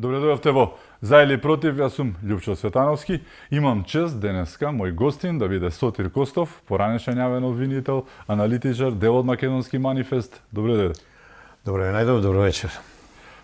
Добре дојавте во За или против, јас сум Љупчо Светановски. Имам чест денеска мој гостин да биде Сотир Костов, поранешен јавен обвинител, аналитичар, дел од Македонски манифест. Добре дојде. Добре, добро вечер.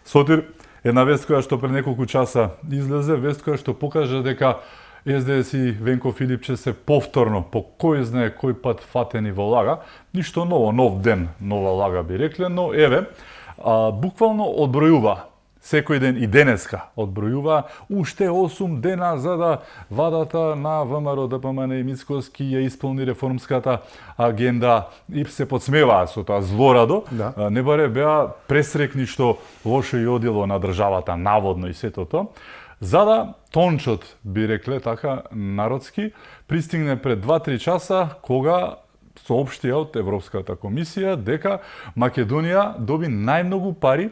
Сотир, една вест која што пред неколку часа излезе, вест која што покажа дека СДС и Венко Филипче се повторно по кој знае кој пат фатени во лага. Ништо ново, нов ден, нова лага би рекле, но еве, буквално одбројува секој ден и денеска одбројува уште 8 дена за да владата на ВМРО, ДПМН и Мицкоски ја исполни реформската агенда и се подсмеваа со тоа злорадо. Да. Не баре беа пресрекни што лошо и одило на државата, наводно и сето тоа. За да тончот, би рекле така народски, пристигне пред 2-3 часа кога соопштија од Европската комисија дека Македонија доби најмногу пари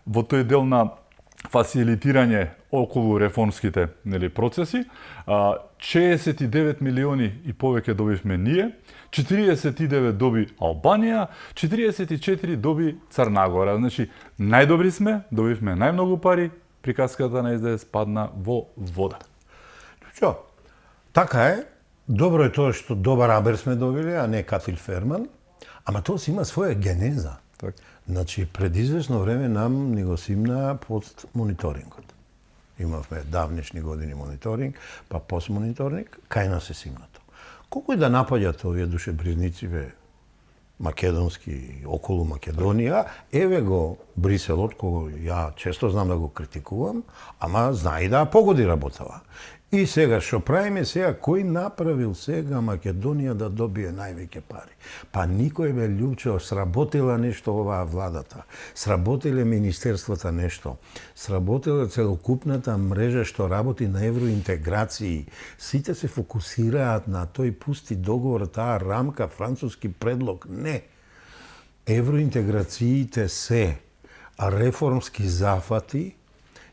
во тој дел на фасилитирање околу реформските процеси. 69 милиони и повеќе добивме ние, 49 доби Албанија, 44 доби Црна Гора. Значи, најдобри сме, добивме најмногу пари, приказката на СДС падна во вода. Што? Така е. Добро е тоа што добар абер сме добили, а не Катил Ферман, ама тоа си има своја генеза. Так. Значи, пред известно време нам ни го симна пост мониторингот. Имавме давнешни години мониторинг, па пост мониторинг, кај нас се симнато. Колку и да напаѓат овие душебризнициве македонски околу Македонија, еве го Бриселот, кога ја често знам да го критикувам, ама знае да погоди работава. И сега што правиме сега, кој направил сега Македонија да добие највеќе пари? Па никој бе Љупчо, сработила нешто оваа владата, сработиле министерствата нешто, сработила целокупната мрежа што работи на евроинтеграции. Сите се фокусираат на тој пусти договор, таа рамка, француски предлог. Не. Евроинтеграциите се реформски зафати,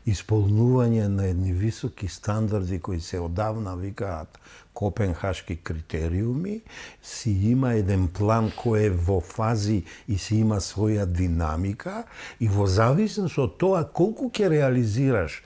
исполнување на едни високи стандарди кои се одавна викаат Копенхашки критериуми, си има еден план кој е во фази и си има своја динамика и во зависност од тоа колку ќе реализираш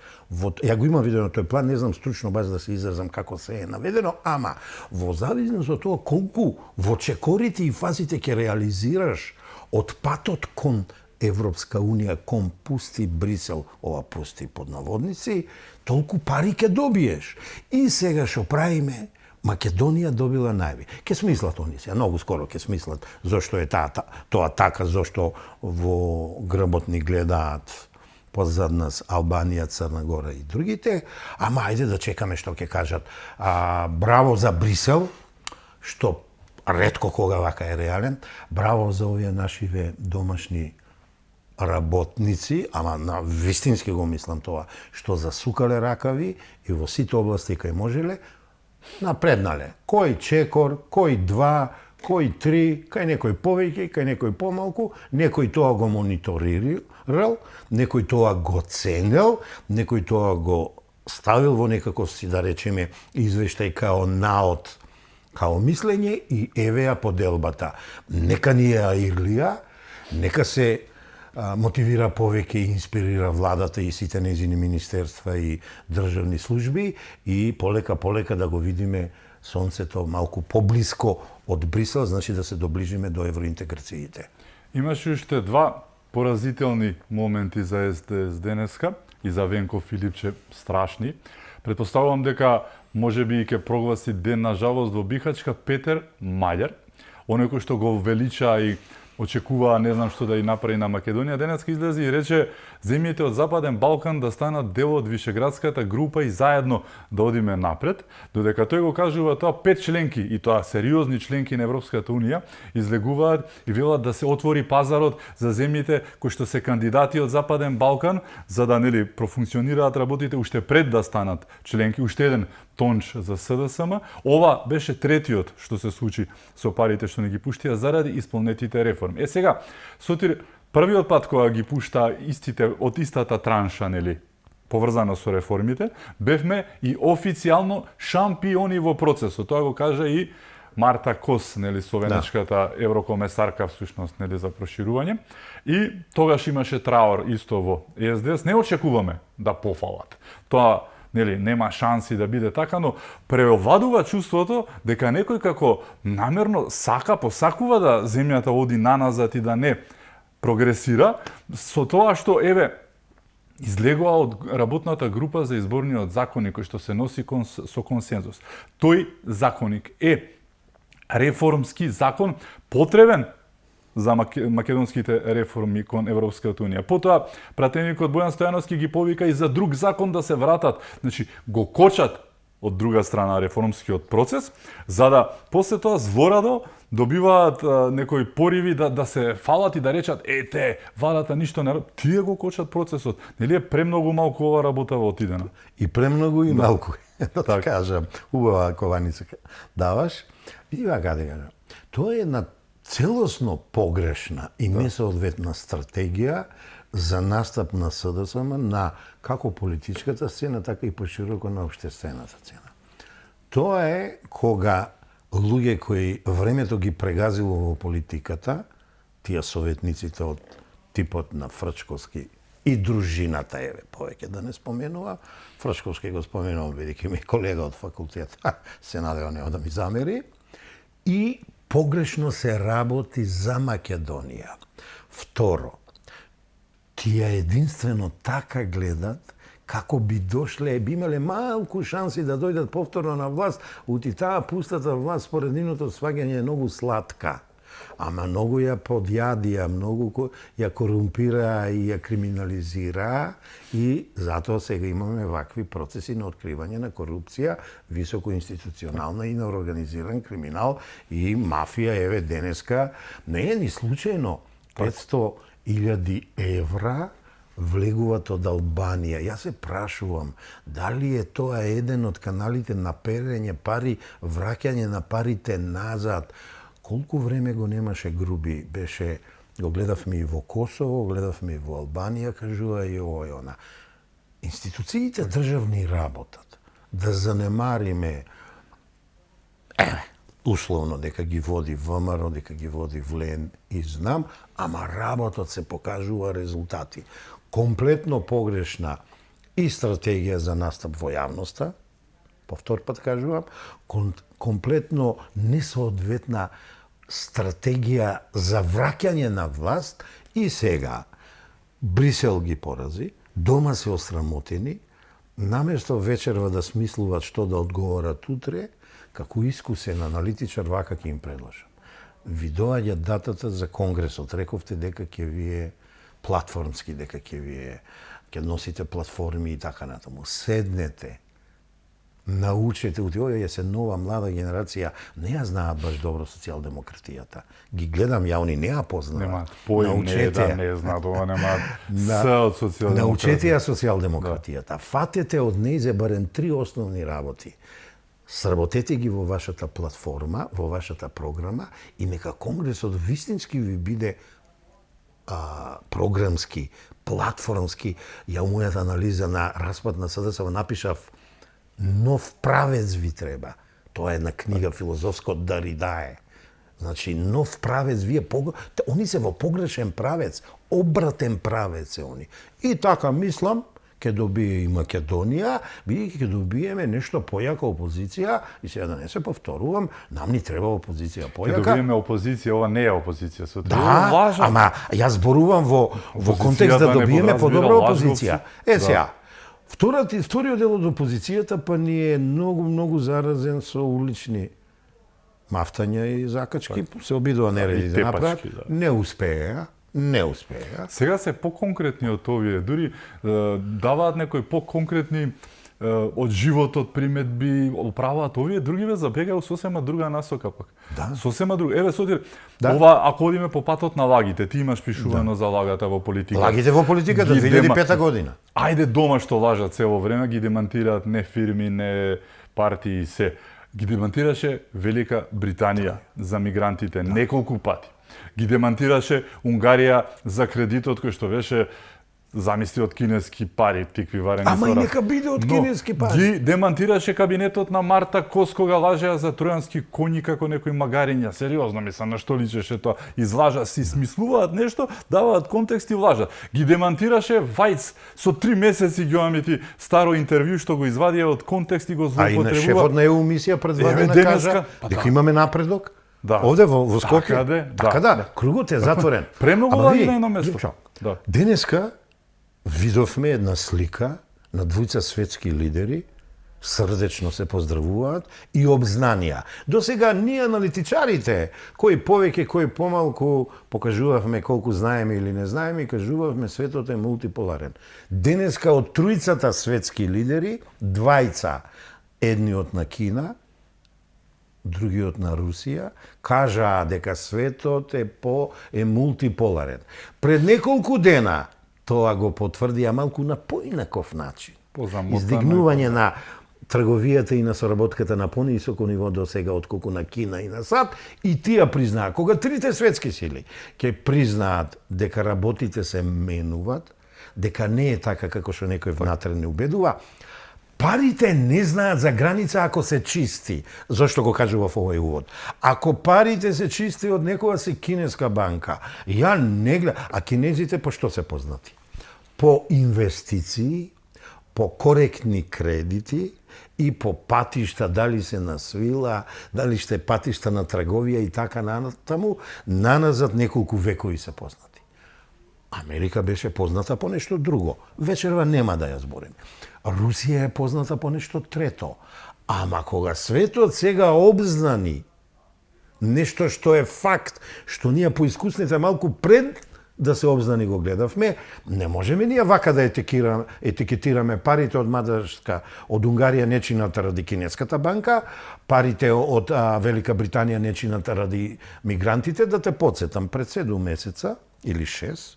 ја го имам видено тој план, не знам стручно баш да се изразам како се е наведено, ама во зависност од тоа колку во чекорите и фазите ќе реализираш од патот кон Европска Унија, кон пусти Брисел, ова пусти под наводници, толку пари ќе добиеш. И сега што правиме, Македонија добила најви. Ке смислат они се, многу скоро ке смислат зошто е тоа така, зошто во грбот ни гледаат позад нас Албанија, Црна Гора и другите, ама ајде да чекаме што ќе кажат. Браво за Брисел, што ретко кога вака е реален, браво за овие нашиве домашни работници, ама на вистински го мислам тоа, што засукале ракави и во сите области кај можеле, напреднале. Кој чекор, кој 2, кој 3, кај некој повеќе, кај некој помалку, некој тоа го мониторирал, некој тоа го ценел, некој тоа го ставил во некако си, да речеме, извештај као наод, као мислење и еве ја поделбата. Нека ни ја ирлија, нека се мотивира повеќе и инспирира владата и сите нејзини министерства и државни служби и полека да го видиме сонцето малку поблиско од Брисел, значи да се доближиме до евроинтеграциите. Имаше уште два поразителни моменти за СДС денеска и за Венко Филипче страшни. Претпоставувам дека можеби и ќе прогласи ден на жалост во Бихачка Петер Маѓар, оној кој што го велича и очекува, не знам што да и направи на Македонија, денеска излезе и рече земјите од Западен Балкан да станат дел од Вишеградската група и заедно да одиме напред, додека тој го кажува тоа 5 членки, и тоа сериозни членки на Европската Унија, излегуваат и велат да се отвори пазарот за земјите кои што се кандидати од Западен Балкан, за да профункционираат работите уште пред да станат членки, уште еден тонч за СДСМ. Ова беше третиот што се случи со парите што не ги пуштија заради исполнетите реформи. Сега, Сотир, првиот пат кога ги пушта истите од истата транша, поврзано со реформите, бевме и официјално шампиони во процесот. Тоа го кажа и Марта Кос, нели, словенечката еврокомесарка всушност, нели, за проширување. И тогаш имаше траор исто во СДС. Не очекуваме да пофалат. Тоа, нели, нема шанси да биде така, но преовладува чувството дека некој како намерно посакува да земјата оди наназад и да не прогресира, со тоа што, еве, излегува од работната група за изборниот законник кој што се носи со консензус. Тој законник е реформски закон потребен за македонските реформи кон Европската унија. Потоа пратеникот Бојан Стојановски ги повика и за друг закон да се вратат. Значи го кочат од друга страна реформскиот процес, за да после тоа зворадо добиваат некои пориви да се фалат и да речат владата ништо не работи. Тие го кочат процесот. Нели е премногу малку ова работа во отидена? И премногу и малку. Да кажам, убава кованица даваш. Види вака да кажам. Тоа е една целосно погрешна и несоодветна стратегија за настап на СДСМ на како политичката сцена, така и пошироко на општествената сцена. Тоа е кога луѓе кои времето ги прегазило во политиката, тие советниците од типот на Фрчковски и дружината, еве, повеќе да не споменува, Фрчковски го споменувам, бидејќи ми колега од факултет, се надевам нема да ми замери, и погрешно се работи за Македонија. Второ, тие единствено така гледат како би дошле, би имале малку шанси да дојдат повторно на власт, ути таа пустата власт според нивното сваѓање е многу сладка. Ама многу ја подјадија, многу ја корумпира и ја криминализира и затоа сега имаме вакви процеси на откривање на корупција, високоинституционална и на организиран криминал и мафија, еве денеска, не е ни случајно 500.000 евра влегуваат од Албанија. Јас се прашувам, дали е тоа еден од каналите на перење пари, враќање на парите назад. Колку време го немаше Груби, беше, го гледавме и во Косово, гледавме и во Албанија, кажува и ово и она. Институциите државни работат. Да занемариме, условно дека ги води ВМРО, дека ги води ВЛЕН и знам, ама работат се покажува резултати. Комплетно погрешна и стратегија за настап во јавноста, повтор пат кажувам, комплетно несоодветна стратегија за враќање на власт и сега Брисел ги порази, дома се осрамотени, наместо вечерва да смислуваат што да одговорат утре, како искусен аналитичар вака ќе им предложам. Ви доаѓа датата за конгресот, рековте дека ќе ви е платформски, дека ќе носите платформи и така натаму. Седнете, научете, овие се нова млада генерација, не ја знаат баш добро социјалдемократијата. Ги гледам ја, они не ја познаат. Немаат поим, не знаат, ова немаат се од социјалдемократија. Научете ја социјалдемократијата. Фатете од нејзе барем 3 основни работи. Сработете ги во вашата платформа, во вашата програма и нека конгресот вистински ви биде програмски, платформски. Ја мојата анализа на распад на СДС напишав нов правец ви треба. Тоа е една книга филозофска од Даридае. Значи, нов правец, они се во погрешен правец, обратен правец се они. И така мислам, ќе добие и Македонија, бидејќи ќе добиеме нешто појака опозиција, и сега да не се повторувам, нам ни треба опозиција појака. Ќе добиеме опозиција, ова не е опозиција, со да, ама јас зборувам во контекст да добиеме подобра опозиција. Сега, вториот дел од опозицијата па ни е многу заразен со улични мафтања и закачки, се обидува нереди да направат, не успеа. Сега се поконкретни од овие, дури даваат некои поконкретни од животот приметби, оправаат овие, другиве забегаат сосема друга насока пак. Да. Сосема друга. Еве Сотир, ова ако одиме по патот на лагите, ти имаш пишувано за лагата во политика. Лагите во политиката 2005 година. Ајде дома што лажат цело време, ги демантираат не фирми, не партии се. Ги демантираше Велика Британија за мигрантите неколку пати. Ги демантираше Унгарија за кредитот кој што беше замисли од кинески пари, тикви варени Ама со и рак. нека биде од Но кинески пари. Ги демантираше кабинетот на Марта Кос кога лажеа за тројански коњи како некои магариња. Сериозно мислам, на што личеше тоа? Излажа, си смислуваат нешто, даваат контекст и лажат. Ги демантираше Вајц со 3 месеци ги имаме ти старо интервју што го извадија од контекст и го А и на злоупотребува. шефот на ЕУ мисија пред 2 Еве, дена денеска, кажа па дека да. имаме напредок. Да. Овде во Скопје. Така де, Така да. да, кругот е затворен. Премногу Ама лажи види, на едно место. Димчо, Да. денеска видовме една слика на двојца светски лидери, срдечно се поздравуваат и обзнанија. До сега ние аналитичарите, кој повеќе, кој помалку, покажувавме колку знаеме или не знаеме и кажувавме светот е мултиполарен. Денеска од тројцата светски лидери, двајца, едниот на Кина, другиот на Русија, кажаа дека светот е мултиполарен. Пред неколку дена тоа го потврдија малку на поинаков начин. Позамотано. Издигнување на трговијата и на соработката на понисоко ниво до сега отколку на Кина и на САД, и тие признаа. Кога трите светски сили ќе признаат дека работите се менуваат, дека не е така како што некој внатре не убедува, парите не знаат за граница ако се чисти. Зошто го кажував овој увод? Ако парите се чисти од некоја си кинеска банка, ја не гледам, а кинезите по што се познати? По инвестиции, по коректни кредити и по патишта, дали се на свила, дали ще патишта на трговија и така натаму, наназад неколку векови се познати. Америка беше позната по нешто друго. Вечерва нема да ја зборим. Русија е позната по нешто трето. Ама кога светот сега обзнани нешто што е факт, што ние поискусните малку пред да се обзнани го гледавме, не можеме ние вака да етикетираме парите од Мадрашка, од Унгарија нечината ради кинеската банка, парите од Велика Британија нечината ради мигрантите. Да те подсетам, пред 7 месеца или 6,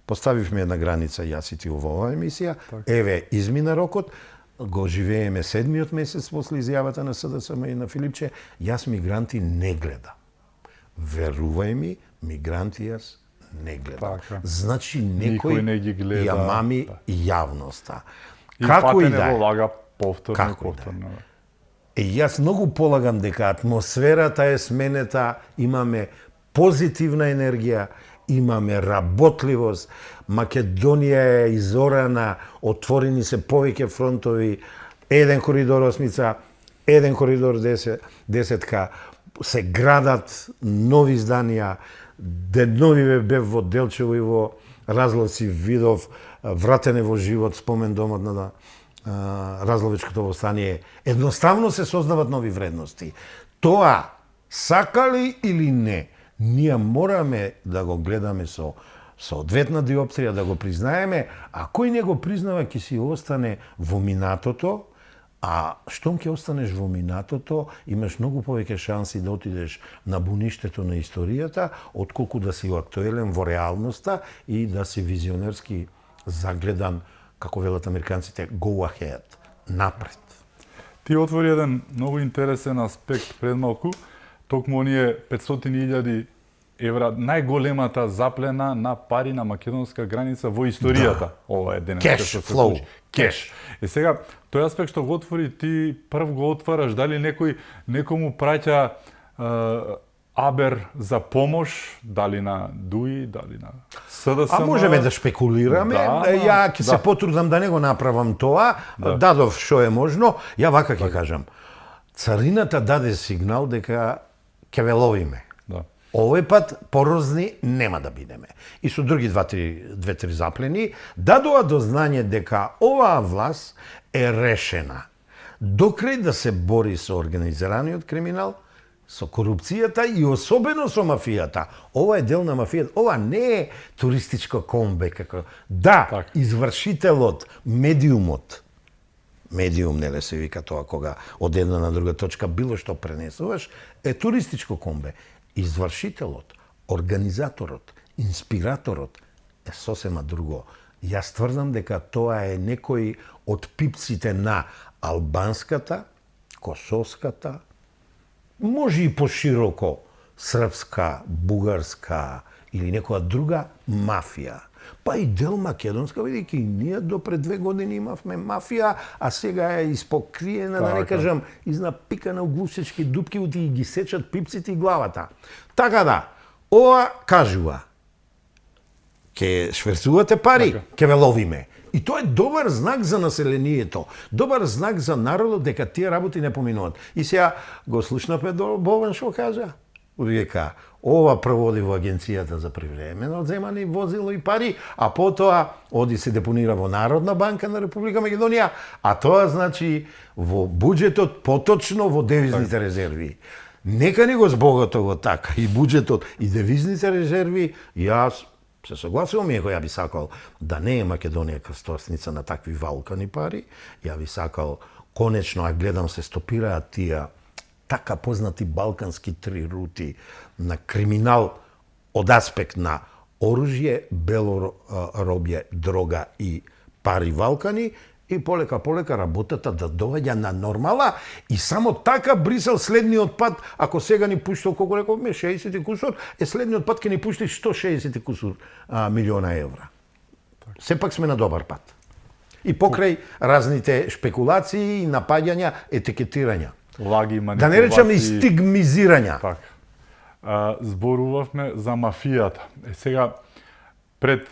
поставивме една граница јас и ти во оваа емисија. Еве, измина рокот, го живееме 7-миот месец после изјавата на СДСМ и на Филипче, јас мигранти не гледам. Верувај ми, мигранти јас не гледам. Така. Значи Никој не ги гледа. ја мами јавноста. И Како и фатене да е. во лага повторно и Како и да е. повторно. Јас многу полагам дека атмосферата е сменета, имаме позитивна енергија, имаме работливост, Македонија е изорана, отворени се повеќе фронтови, еден коридор осмица, еден коридор 10, се градат нови зданија, деновиве бев во Делчево и во Разловци видов вратене во живот, спомен домот на Разловичкото восстание. Едноставно се создават нови вредности. Тоа, сакали или не, ние мораме да го гледаме со одветна диоптрија, да го признаеме, а кој не го признава ќе си остане во минатото, а штом ќе останеш во минатото, имаш многу повеќе шанси да отидеш на буништето на историјата, отколку да си актуелен во реалноста и да си визионерски загледан, како велат американците, go ahead, напред. Ти отвори еден многу интересен аспект пред малку, токму оние 500.000 евра, најголемата заплена на пари на македонска граница во историјата. Ова е денес Cash што се flow. случи. Кеш. И сега, тој аспект што го отвори, ти прв го отвараш, дали некому праќа Абер за помош, дали на ДУИ, дали на СДСМ. А можеме да шпекулираме, ја ќе се потрудам да не го направам тоа, дадов што е можно, ја вака ќе кажам. Царината даде сигнал дека ќе ве ловиме. Да. Овој пат порозни нема да бидеме. И со други две-три заплени дадоа до знање дека оваа власт е решена докрај да се бори со организираниот криминал, со корупцијата и особено со мафијата. Ова е дел на мафијата. Ова не е туристичко комбе како. Да, Так. извршителот, медиумот, медиум неле се вика тоа кога од една на друга точка било што пренесуваш, е туристичко комбе. Извршителот, организаторот, инспираторот е сосема друго. Јас тврдам дека тоа е некој од пипците на албанската, косовската, може и пошироко српска, бугарска или некоја друга мафија. Па и дел македонска, бидејќи и ние до пред 2 години имавме мафија, а сега е испокриена, да не кажам, изнапикана у глушечки дупки, и ги сечат пипците и главата. Така да, ова кажува, ќе шверцувате пари, ќе ве ловиме. И тоа е добар знак за населението, добар знак за народот дека тие работи не поминуваат. И сега го слушнавме до Бован што кажа. Вика, ова проводи во агенцијата за привремено одземани возило и пари, а потоа оди се депонира во Народна банка на Република Македонија, а тоа значи во буџетот, поточно во девизните резерви. Нека ни го збогатово така, и буџетот, и девизните резерви, јас се согласувам, иако ја би сакал да не е Македонија крстосница на такви валкани пари, ја би сакал конечно, а гледам се стопираат тие така познати балкански 3 рути на криминал од аспект на оружје, бело робје, дрога и пари валкани, и полека работата да доаѓа на нормала, и само така Брисел следниот пат, ако сега ни пуштил, колку рековме, 60 кусур, следниот пат ќе ни пушти 160 кусур милиона евра. Сепак сме на добар пат. И покрај разните шпекулации, напаѓања, етикетирања. Лаги, манипулации. Да не речам и стигмизирања. Така. Зборувавме за мафијата. Сега, пред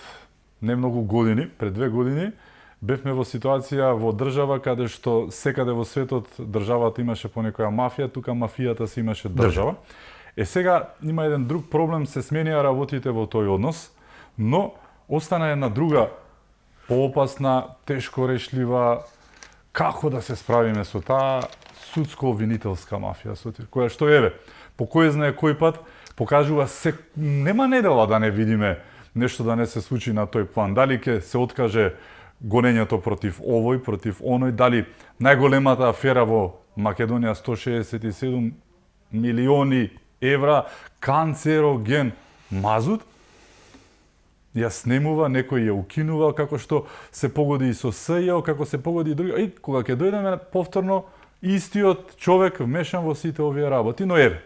не многу години, пред 2 години, бевме во ситуација во држава каде што секаде во светот државата имаше по некоја мафија, тука мафијата си имаше држава. Сега има еден друг проблем, се сменија работите во тој однос, но остана една друга поопасна, тешко решлива, како да се справиме со таа судско-обвинителска мафија, која што еве, по кој знае кој пат покажува нема недела да не видиме нешто да не се случи на тој план. Дали ќе се откаже гонењето против овој, против оној, дали најголемата афера во Македонија 167 милиони евра канцероген мазут, ја снемува, некој ја укинува, како што се погоди и со СЈО, како се погоди и други. И кога ќе дојдеме повторно, истиот човек вмешан во сите овие работи. Но еве,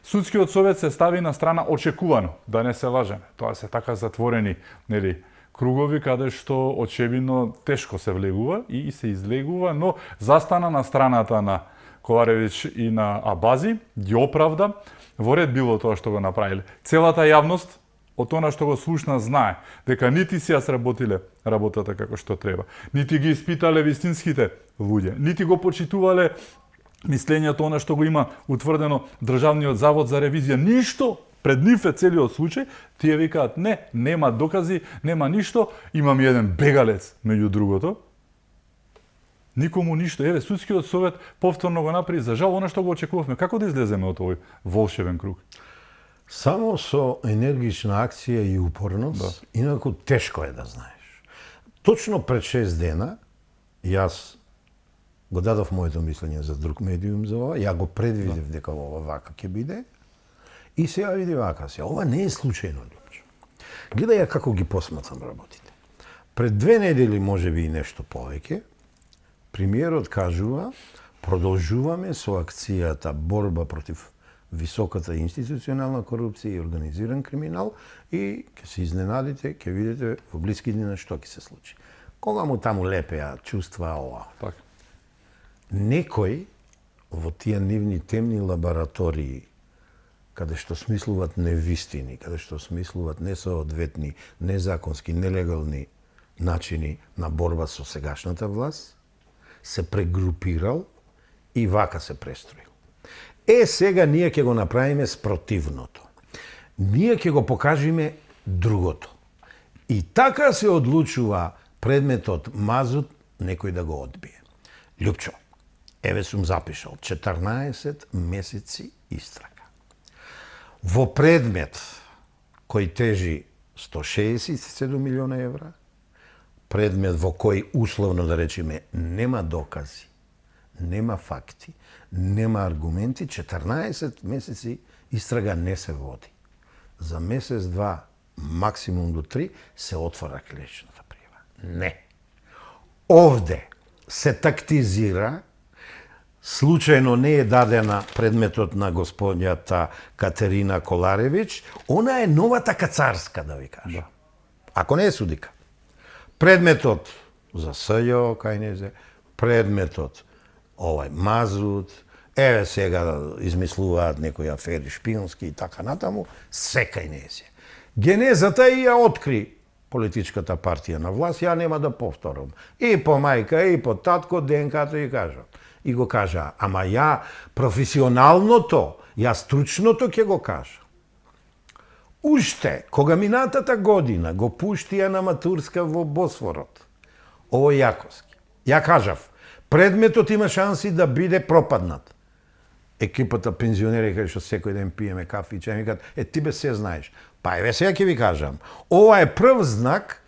Судскиот совет се стави на страна очекувано, да не се лажеме. Тоа се така затворени, нели, кругови каде што очебино тешко се влегува и се излегува, но застана на страната на Коваревич и на Абази, ги оправда, во ред било тоа што го направиле. Целата јавност од она што го слушна знае дека нити си ја сработиле работата како што треба, нити ги испитале вистинските луѓе, нити го почитувале мислењето она што го има утврдено Државниот завод за ревизија, ништо пред нив е целиот случај. Тие викаат не, нема докази, нема ништо, имам еден бегалец меѓу другото. Никому ништо. Еве, Судскиот совет повторно го направи, за жал, она што го очекувавме. Како да излеземе од овој волшебен круг? Само со енергична акција и упорност, инаку тешко е да знаеш. Точно пред 6 дена, јас го дадов моето мислење за друг медиум за ова, ја го предвидев дека ова вака ќе биде, и сега види вака се. Ова не е случајно, Лјупчо. Гледај ја како ги посматрам работите. Пред 2 недели, може би и нешто повеќе, премиерот кажува, продолжуваме со акцијата борба против високата институционална корупција и организиран криминал, и ќе се изненадите, ќе видите во блиски дни што ќе се случи. Кога му таму лепеа чувства ова? Так. Некој во тие нивни темни лаборатории, каде што смислуват невистини, каде што смислуват несоодветни, незаконски, нелегални начини на борба со сегашната власт, се прегрупирал и вака се престроил. Сега ние ќе го направиме спротивното. Ние ќе го покажиме другото. И така се одлучува предметот мазут некој да го одбие. Лјупчо, еве сум запишал 14 месеци истрага. Во предмет кој тежи 167 милиона евра, предмет во кој условно да речеме нема докази, нема факти, нема аргументи, 14 месеци истрага не се води. За месец, 2, максимум до 3 се отвора клечната прива. Не. Овде се тактизира случајно не е дадена предметот на господјата Катерина Коларевич, она е новата кацарска, да ви кажам. Ако не е судика. Предметот за СЈО, кај незе, предметот Мазут, еве сега измислуваат некои афери шпионски и така натаму, секај незе. Генезата и ја откри политичката партија на власт, ја нема да повторам. И по мајка, и по татко, ДНК-то и кажа. И го кажа, ама ја професионалното, ја стручното ќе го кажа. Уште, кога минатата година го пуштија на матурска во Босфорот, овој Јаковски, ја кажав, предметот има шанси да биде пропаднат. Екипата пензионери кај што секој ден пиеме кафе и чај ми кажат, ти бе се знаеш. Па еве сега ќе ви кажам, ова е прв знак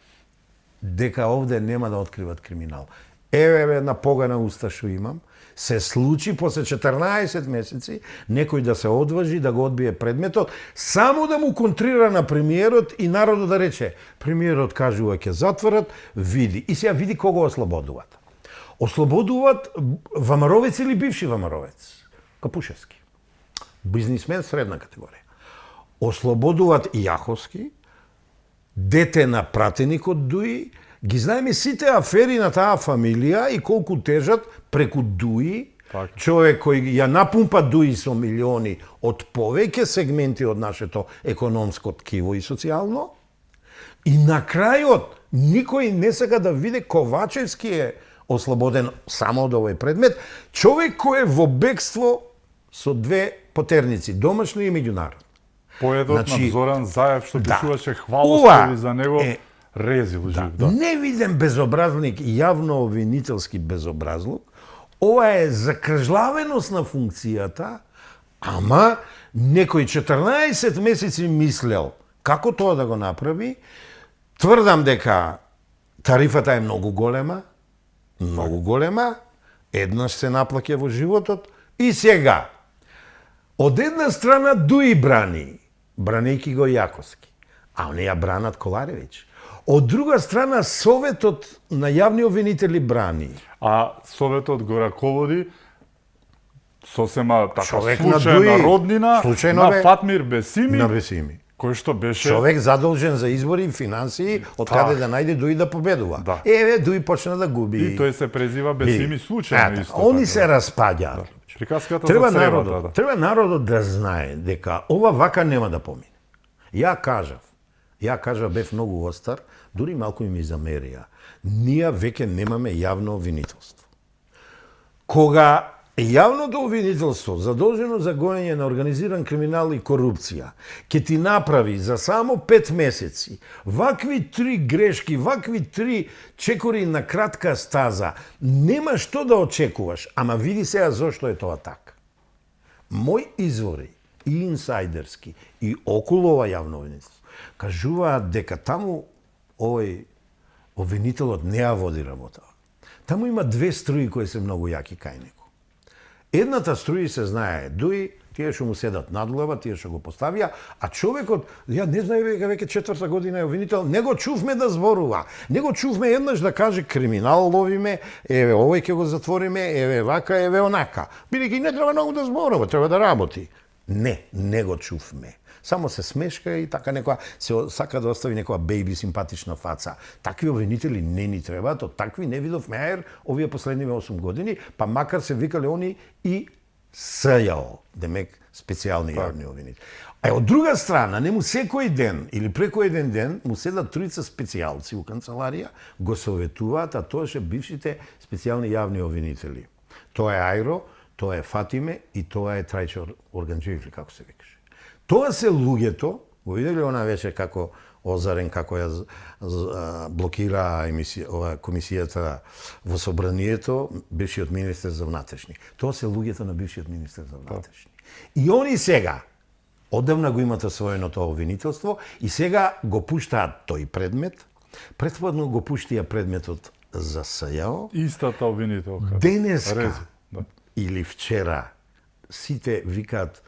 дека овде нема да откриват криминал. Еве една погана уста што имам, се случи после 14 месеци некој да се одважи да го одбие предметот, само да му контрира на премиерот и народот да рече, премиерот кажува ќе затворат, види. И сега види кого ослободуваат. Ослободуваат Вамаровец или бивши Вамаровец? Капушевски. Бизнисмен средна категорија. Ослободуваат и Јаховски, дете на пратеник од ДУИ, ги знаеме сите афери на таа фамилија и колку тежат преку ДУИ, човек кој ја напумпа ДУИ со милиони од повеќе сегменти од нашето економско ткиво и социјално. И на крајот никој не сака да види Ковачевски е ослободен само од овој предмет, човек кој е во бегство со две потерници, домашни и меѓународни. Поетот на Зоран Заев што пишуваше хвалоспеви за него, резил жив. Не виден безобразник и јавно обвинителски безобразлук, ова е закржлавеност на функцијата, ама некој 14 месеци мислел како тоа да го направи. Тврдам дека тарифата е многу голема, еднаш се наплаќа во животот и сега. Од една страна ДУИ бранејќи го Јаковски, а оние ја бранат Коларевич. Од друга страна Советот на јавни обвинители брани. А Советот го раководи сосема така случајна роднина на Фатмир Бесими, кој што беше човек задолжен за избори и финансии, од каде да најде ДУИ да победува. Еве ДУИ почна да губи. И тој се презива Бесими случајно исто. Они се распаѓаат. Треба народот да знае дека ова вака нема да помине. Ја кажав, бев многу остар, дури малку ми замерија. Ние веќе немаме јавно обвинителство. Кога јавното обвинителство задолжено за гонење на организиран криминал и корупција ќе ти направи за само 5 месеци вакви 3 грешки, вакви 3 чекори на кратка стаза, нема што да очекуваш, ама види сега зошто е тоа така. Мои извори и инсайдерски и околу ова јавно обвинителство кажуваат дека таму овој обвинителот не ја води работа. Таму има две струи кои се многу јаки кај него. Едната струи се знае ДУИ, тие што му седат надлова, тие што го поставија, а човекот, ја не знае веќе 4-та година е обвинител, не го чувме да зборува. Не го чувме еднаш да каже криминал ловиме, еве овој ќе го затвориме, еве вака, еве онака. Бидејќи не треба многу да зборува, треба да работи. Не го чувме. Само се смешка и така некоја се сака да остави некоја бејби симпатична фаца. Такви обвинители не ни требаат, од такви не видов меер овие последниве 8 години, па макар се викале они и СЈО, демек специјални јавни обвинители. А од друга страна, нему секој ден или преку еден ден му седат тројца специјалци у канцеларија, го советуваат, а тоа ше бившите специјални јавни обвинители. Тоа е Ајро, тоа е Фатиме и тоа е Трајчо Органџиевли, како се викаше. Тоа се луѓето, го видели она вече како Озарен, како ја блокира комисијата во собранието, бившиот министер за внатрешни. Тоа се луѓето на бившиот министер за внатрешни. И они сега, одамна го имате својното обвинителство, и сега го пуштаат тој предмет, претходно го пуштија предметот за СЈО. Истата обвинителка. Денеска или вчера, сите викаат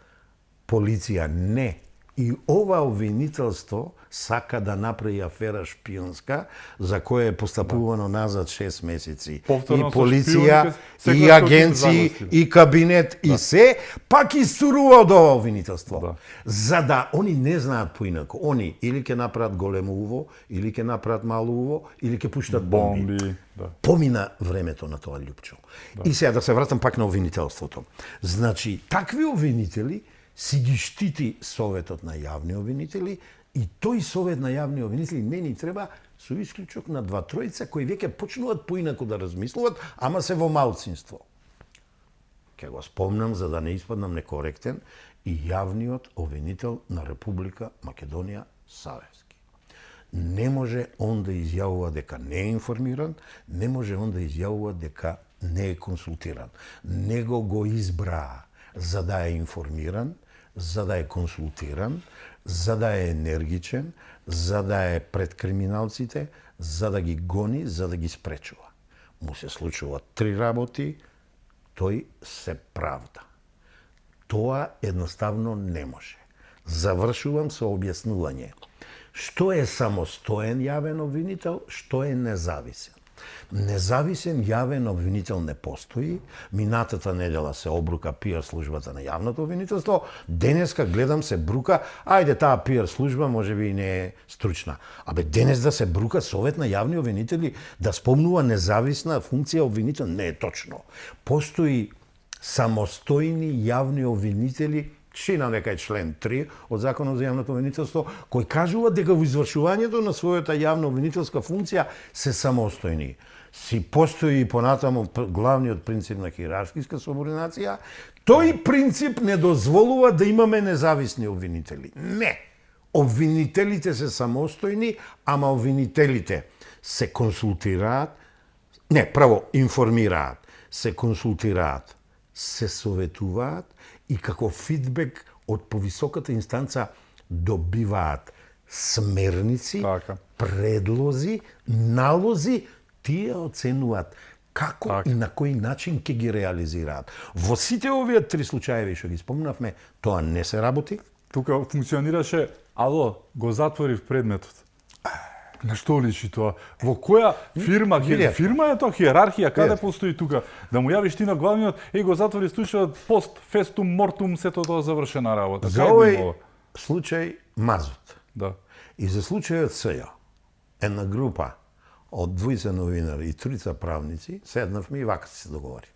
полиција не И ова обвинителство сака да направи афера шпионска, за која е постапувано назад 6 месеци. Повторно И со полиција, шпионите, и секој агенции, што и кабинет, и се, пак истурува од ова обвинителство. Да. За да они не знаат поинако. Они или ќе направат големо уво, или ќе направат мало уво, или ќе пуштат бомби. Да. Помина времето на тоа љупчо. И сега да се вратам пак на обвинителството. Значи, такви обвинители си ги штити Советот на јавни обвинители и тој Совет на јавни обвинители не ни треба со исклучок на 2-3 кои веќе почнуваат поинаку да размислуваат, ама се во малцинство. Ке го спомнам за да не испаднам некоректен и јавниот обвинител на Република Македонија Савески. Не може он да изјавува дека не е информиран, не може он да изјавува дека не е консултиран. Него го избраа за да е информиран, за да е консултиран, за да е енергичен, за да е пред криминалците, за да ги гони, за да ги спречува. Му се случуваат 3 работи, тој се правда. Тоа едноставно не може. Завршувам со објаснување. Што е самостоен јавен обвинител, што е независен? Независен јавен обвинител не постои. Минатата недела се обрука пиар службата на јавното обвинителство. Денеска гледам се брука, ајде таа пиар служба можеби и не е стручна. Абе денес да се брука Совет на јавни обвинители да спомнува независна функција обвинител не е точно. Постои самостојни јавни обвинители, чина дека е член 3 од Законот за јавното обвинителство, кој кажува дека во извршувањето на својата јавна обвинителска функција се самостојни. Си постои и понатаму главниот принцип на хиерархиска субординација. Тој принцип не дозволува да имаме независни обвинители. Не. Обвинителите се самостојни, ама обвинителите се консултираат, не, право, информираат, се консултираат, се советуваат и како фидбек од повисоката инстанца добиваат смерници, Така. предлози, налози, тие оценуваат како Така. и на кој начин ќе ги реализираат. Во сите овие 3 случаеви што ги спомнавме, тоа не се работи. Тука функционираше, ало, го затворив предметот. На што личи тоа? Во која фирма? Виде. Фирма е тоа, хиерархија, каде Виде. постои тука? Да му јавиш ти на главниот, го затвори случајот, пост, фестум, мортум, сето тоа завршена работа. За Кај би овој било? случај Мазут Да. и за случајот СЈО, една група од 2 новинари и 3 правници, седнавме и вака се договори.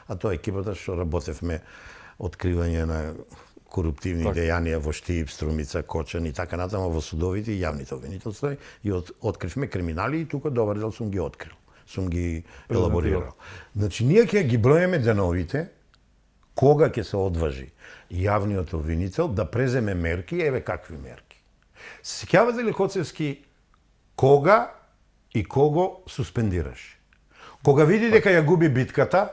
А тоа е екипата што работевме откривање на коруптивни Так. дејанија во Штип, Струмица, Кочан и така натаму во судовите и јавните обвинителства и откривме криминали и тука добар дел сум ги открил, сум ги елаборирал. Значи ние ќе ги броиме деновите кога ќе се одважи јавниот обвинител да преземе мерки, еве какви мерки. Се сеќавате ли, Коцевски, кога и кого суспендираш? Кога види дека ја губи битката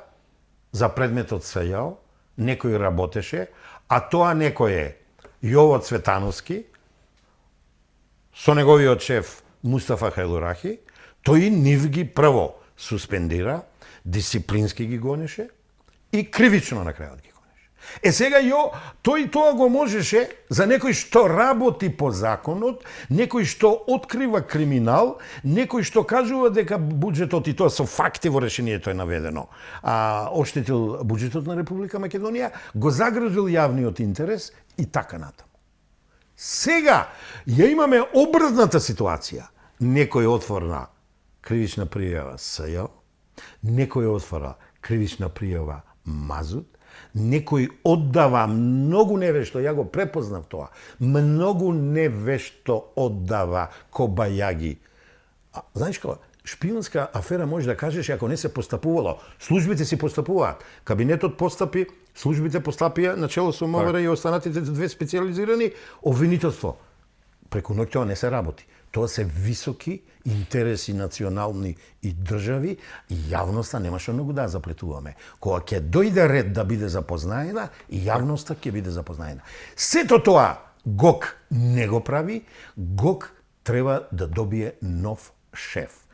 за предметот СЈО, некој работеше, а тоа некој е Јово Цветановски, со неговиот шеф Мустафа Хайлурахи, тој нив ги прво суспендира, дисциплински ги гонеше и кривично на крајот ги гонеше. Сега тој тоа го можеше за некој што работи по законот, некој што открива криминал, некој што кажува дека буџетот, и тоа со факти во решението е наведено, оштетил буџетот на Република Македонија, го загрозил јавниот интерес и така натаму. Сега ја имаме обратната ситуација. Некој отворна кривична пријава СЈО, некој отвора кривична пријава Мазут, некој оддава многу невешто, ја го препознав тоа, многу невешто оддава кобајаги. Знаеш како, шпионска афера може да кажеш ако не се постапувало. Службите си постапуваат. Кабинетот постапи, службите постапија, начело со МВР и останатите 2 специализирани, обвинителство. Преку ноќ тоа не се работи. Тоа се високи интереси национални и држави и јавноста немаше многу да заплетуваме. Кога ќе дојде ред да биде запознаена, и јавноста ќе биде запознаена. Сето тоа ГОК не го прави, ГОК треба да добие нов шеф.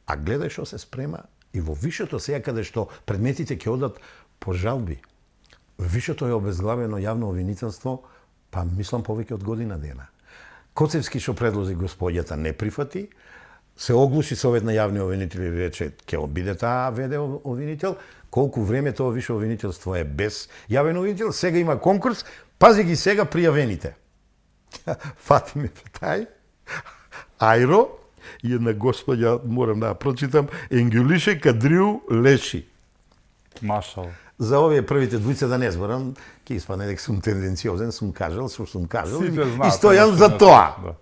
А гледај што се спрема и во вишето сега каде што предметите ќе одат по жалби. Вишето е обезглавено јавно обвинителство Па мислам повеќе од година дена. Коцевски што предложи господјата не прифати, се оглуши Совет на јавни обвинители и рече ќе биде таа ВД обвинител, колку време тоа више обвинителство е без јавен обвинител, сега има конкурс, пази ги сега пријавените. Фатиме Петај, Ајро и една господја, морам да ја прочитам, Енгюлише Кадриу Леши. Машал. За овие првите двојца да не зборам, ќе испадне дека сум тенденциозен, сум кажал што сум кажал и стојам за тоа. Да.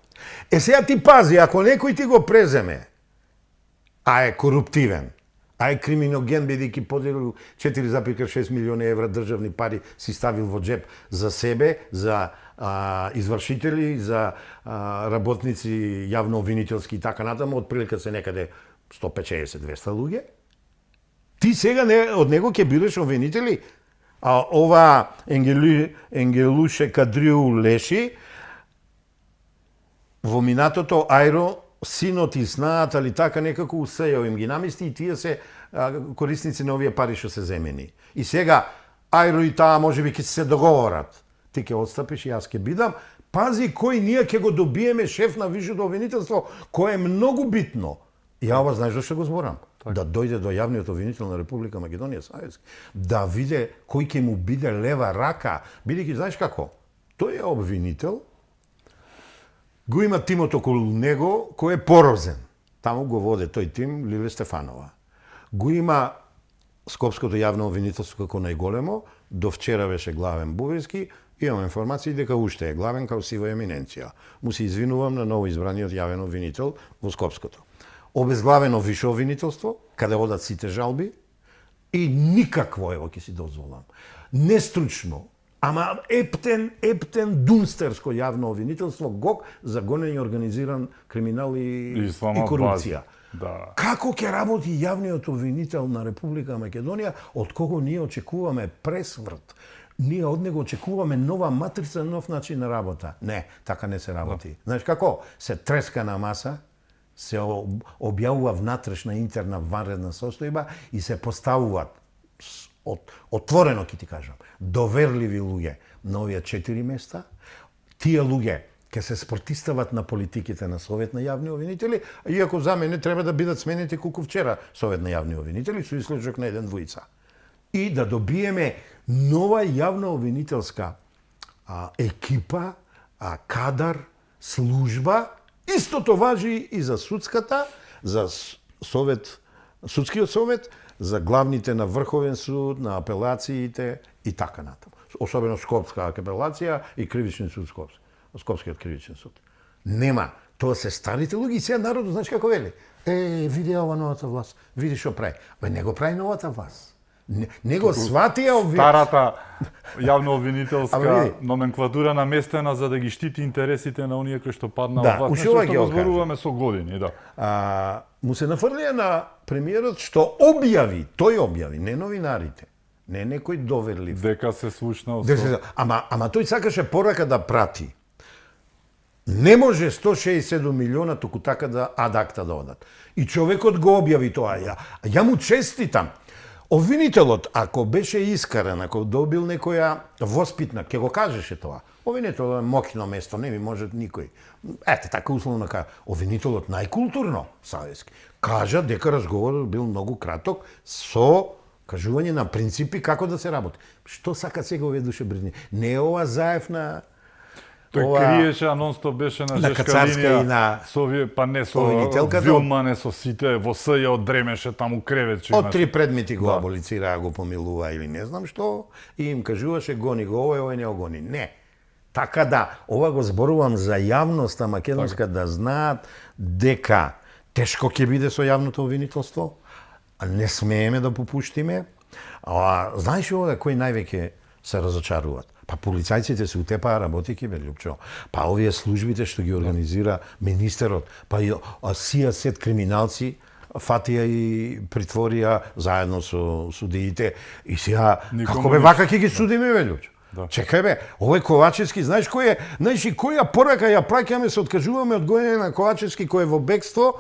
Сега ти пази, ако некој ти го преземе, а е коруптивен, а е криминоген, бидејќи поделил 4,6 милиони евра државни пари си ставил во джеп за себе, за извршители, за работници јавно-обвинителски и така натаму, од прилика се некаде 150-200 луѓе, ти сега од него ќе бидеш обвинители, а ова Енгелуше Кадриу Леши, во минатото Ајро, синот и снаата или така некако усејал им ги намести и тие се корисници на овие пари што се земени. И сега Ајро и таа можеби ќе се договорат. Ти ќе отстапиш и јас ќе бидам. Пази кој ние ќе го добиеме шеф на висшето обвинителство, кој е многу битно. И ја ова знаеш зашто го зборам? Да дојде до јавниот обвинител на Република Македонија Сајевски, да виде кој ќе му биде лева рака, бидејќи знаеш како? Тој е обвинител, го има тимот околу него кој е порозен. Таму го воде тој тим Лиле Стефанова. Го има Скопското јавно обвинителство како најголемо, до вчера беше главен Бугарски, имам информации дека уште е главен као сива еминенција. Му се извинувам на ново избраниот јавен обвинител во Скопското. Обезглавено висше обвинителство, каде одат сите жалби, и никакво, ево ќе си дозволам, нестручно, ама ептен дунстерско јавно обвинителство ГОК за гонење организиран криминал и корупција. Да. Како ќе работи јавниот обвинител на Република Македонија, од кого ние очекуваме пресврт? Ние од него очекуваме нова матрица, нов начин на работа. Не, така не се работи. Знаеш како? Се треска на маса, се објавува внатрешна интерна ванредна состојба и се поставуваат отворено ќе ти кажам, доверливи луѓе на овие 4 места. Тие луѓе ќе се спротистават на политиките на Совет на јавни обвинители, иако за мене треба да бидат сменети колку вчера Совет на јавни обвинители со исклучок на еден двојца. И да добиеме нова јавна обвинителска екипа, кадар, служба. Истото важи и за судската, за судскиот совет, за главните на Врховен суд, на апелациите и така натаму. Особено Скопска апелација и Кривичен суд Скопскиот кривичен суд. Нема. Тоа се старите луѓе и сега народот, знаеш како вели? Види ова новата власт, види што прави. Не го прави новата власт. Не го сватија старата јавно обвинителска номенклатура наместена за да ги штити интересите на оние кои што паднаа од власт. Уште го зборуваме со години, да. Му се нафрлија на премиерот што тој објави, не новинарите, не некој доверлив. Дека се случнал Ама тој сакаше порака да прати. Не може 167 милиона туку така да адакта да одат. И човекот го објави тоа. Ја му честитам. Обвинителот, ако беше искарен, ако добил некоја воспитна, ќе го кажеше тоа. Обвинителот е мокно место, не ми може никој. Ете, така условно кажа. Обвинителот најкултурно, Сајевски, кажа дека разговорот бил многу краток со кажување на принципи како да се работи. Што сака сега овие душебрзни? Не е ова заев на... Тој криеше, а нон-стоп беше на жешка линија, на... со овие, па не со Вилма, не со сите, во СЈ одремеше таму кревет. Од 3 предмети го аболицираа, го помилува или не знам што, и им кажуваше гони го овој не го гони. Не. Така да, ова го зборувам за јавноста македонска да знаат дека тешко ќе биде со јавното обвинителство, а не смееме да попуштиме. Знаеш ова кој највеќе се разочаруваат? Па полицајците се утепаа работики, бе, Љупчо. Па овие службите што ги организира министерот, па и сија сет криминалци фатија и притворија заедно со судиите. И сега, како бе, вака ќе ги судиме, бе, Љупчо? Да. Чекај бе, овој Ковачевски, знаеш кој е, знаеш и која порака ја праќаме, се откажуваме од гоење на Ковачевски кој е во бегство,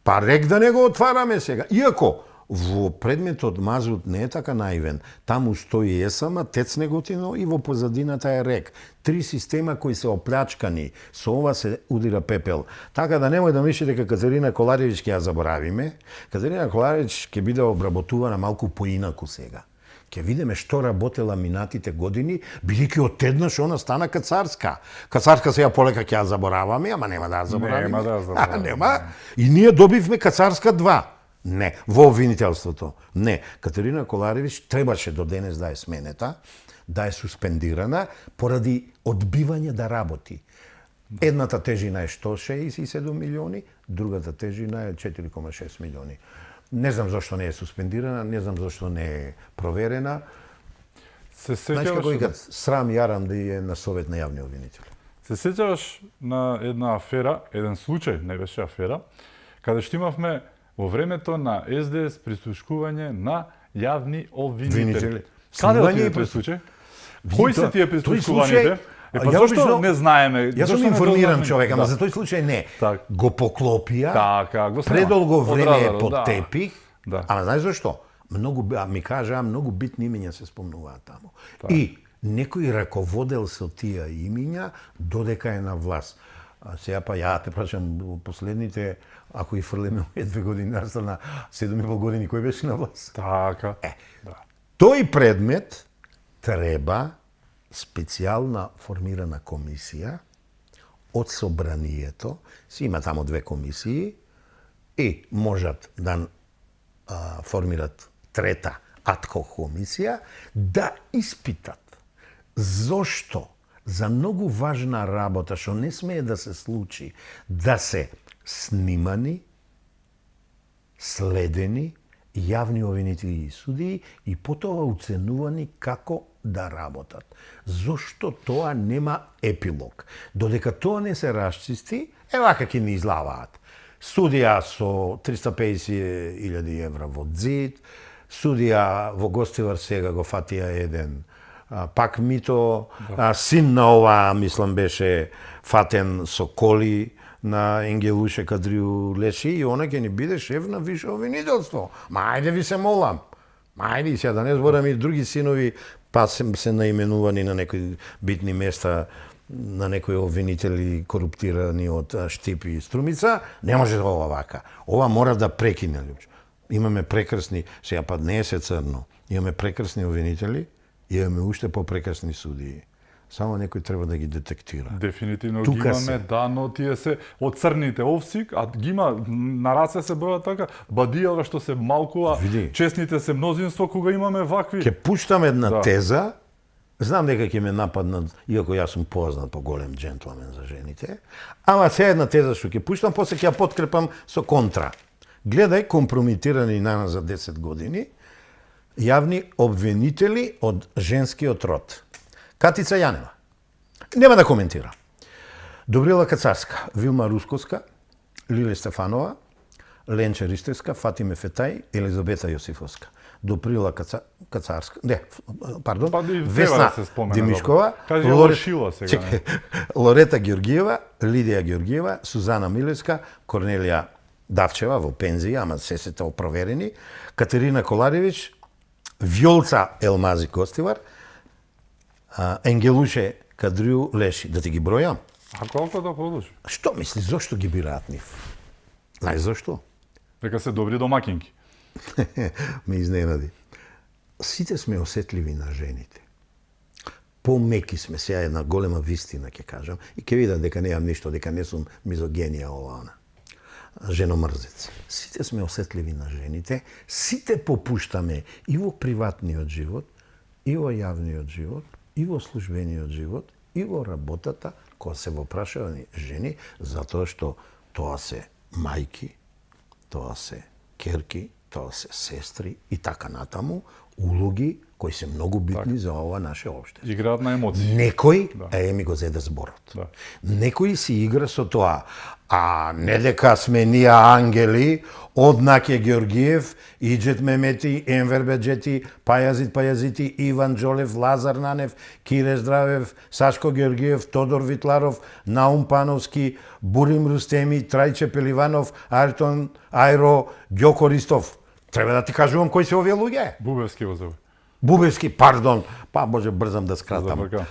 па рек да не го отвараме сега. Иако, во предметот мазут не е така наивен. Таму стои ЕСМ, ТЕЦ Неготино и во позадината е РЕК. 3 система кои се оплячкани. Со ова се удира пепел. Така да немој да мислите дека Катерина Коларевич ќе ја заборавиме. Катерина Коларевич ќе биде обработувана малку поинаку сега. Ќе видиме што работела минатите години, бидејќи одеднаш она стана Кацарска. Кацарска сега полека ќе ја забораваме, ама нема да ја заборавиме. Нема да ја забораваме. Нема. И ние добивме Кацарска 2. Не, во обвинителството. Не, Катерина Коларевич требаше до денес да е сменета, да е суспендирана поради одбивање да работи. Едната тежина е 167 милиони, другата тежина е 4,6 милиони. Не знам зашто не е суспендирана, не знам зашто не е проверена. Се Знаеш како сеќаваш викат, срам јарам да е на совет на јавни обвинители. Се сеќаваш на една афера, еден случај, не беше афера, каде што имавме во времето на СДС прислушкување на јавни обвинители. Каде отиде тој случај? Кои се тие прислушкуваните? Па зашто не знаеме? Јас сум информиран човек, ама за тој случај не. Так. Го поклопија, Така, го снема. предолго време е под да. тепих, Да. ама знаеш зашто? Ми кажаа, многу битни имиња се спомнуваат таму. И некој раководел со тие имиња додека е на власт. А сега па ја те прашам последните, ако и фрлеме овие 2 години настрана, 7,5 години, кој беше на власт? Така. Да. Тој предмет треба специјална формирана комисија од собранието, си има тамо 2 комисии и можат да формират трета адхок комисија да испитат зошто за многу важна работа што не смее да се случи, да се снимани, следени јавни обвинители и судии и потоа оценувани како да работат. Зошто тоа нема епилог? Додека тоа не се расчисти, вака ќе ни излаваат. Судија со 350.000 евра во зид, судија во Гостивар сега го фатија еден пак мито, син на ова, мислам, беше фатен со коли на Енгелуше Кадриу Леши и она ќе ни биде шеф на висше обвинителство. Ма ајде ви се молам. Ајде сега да не зборам и други синови, па се наименувани на некои битни места, на некои обвинители коруптирани од Штип и Струмица, не може да ова вака. Ова мора да прекине, луѓе. Имаме прекрасни, сега па не е се црно, имаме прекрасни обвинители, имаме уште попрекрасни судии. Само некој треба да ги детектира. Дефинитивно Тука ги имаме, се. да, но тие се од црните овси, а ги има на раце се бројат така, бадијава што се малку, а Види. честните се мнозинство кога имаме вакви. Ќе пуштам една Да. теза, знам дека ќе ме нападнат, иако јас сум познат по голем джентлмен за жените, ама се една теза што ќе пуштам, после ќе ја подкрепам со контра. Гледај компрометирани на за 10 години, јавни обвинители од женскиот род. Катица Јанева. Нема да коментира. Добрила Кацарска, Вилма Русковска, Лиле Стефанова, Ленче Ристевска, Фатиме Фетај, Елизабета Јосифовска. Добрила Кацарска, не, пардон, Па и Весна треба да се спомена, Димишкова, Кажи ја решила сега. Чекај, Лорета Георгиева, Лидија Георгиева, Сузана Милевска, Корнелија Давчева во пензија, ама се тоа проверени, Катерина Коларевич, Вјолца Елмази Костивар, Енгелуше Кадриу Леши. Да ти ги бројам? А колку да продолжи? Што мисли, зошто ги бираат нив? Знаеш зошто? Дека се добри домакинки. Ме изненади. Сите сме осетливи на жените. Помеки сме, сега една голема вистина ќе кажам, и ќе видам дека немам ништо, дека не сум мизогенија ова она. Женомрзец. Сите сме осетливи на жените, сите попуштаме и во приватниот живот, и во јавниот живот, и во службениот живот, и во работата, кога се во прашувани жени, затоа што тоа се мајки, тоа се керки, тоа се сестри и така натаму, улоги кои се многу битни за ова наше општество. Играат на емоции. Некој, ми го зеде зборот. Да. Некој си игра со тоа, а не дека сме ние ангели, од Наке Георгиев, Иџет Мемети, Енвер Беџети, Пајазити, Иван Џолев, Лазар Нанев, Кире Здравев, Сашко Георгиев, Тодор Витларов, Наум Пановски, Бурим Рустеми, Трајче Пеливанов, Ајро, Ѓоко Ристов. Треба да ти кажувам кои се овие луѓе. Бубевски возови. Бубевски, пардон, може брзам да скратам. Забркам.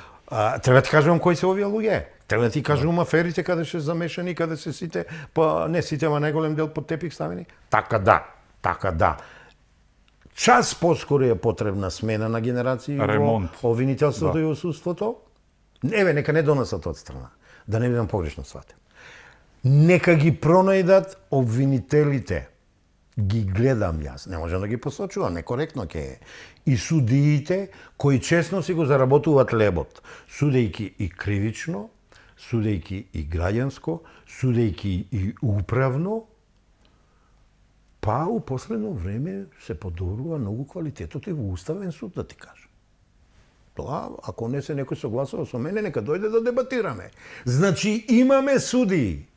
Треба да ти кажувам кои се овие луѓе. Треба да ти кажувам аферите каде се замешани, каде се сите, не сите, ама најголем дел под тепих ставени. Така да. Час поскоро е потребна смена на генерации Ремонт. во обвинителството и осудството. Еве, нека не донесат од страна. Да не бидам погрешно сватен. Нека ги пронајдат обвинителите. Ги гледам јас, не можам да ги посочувам, некоректно ќе е. И судиите кои честно си го заработуваат лебот, судејќи и кривично, судејќи и граѓанско, судејќи и управно, па у последно време се подобрува многу квалитетот и во Уставен суд, да ти кажам. Тоа, ако не се некој согласува со мене, нека дојде да дебатираме. Значи, имаме судии.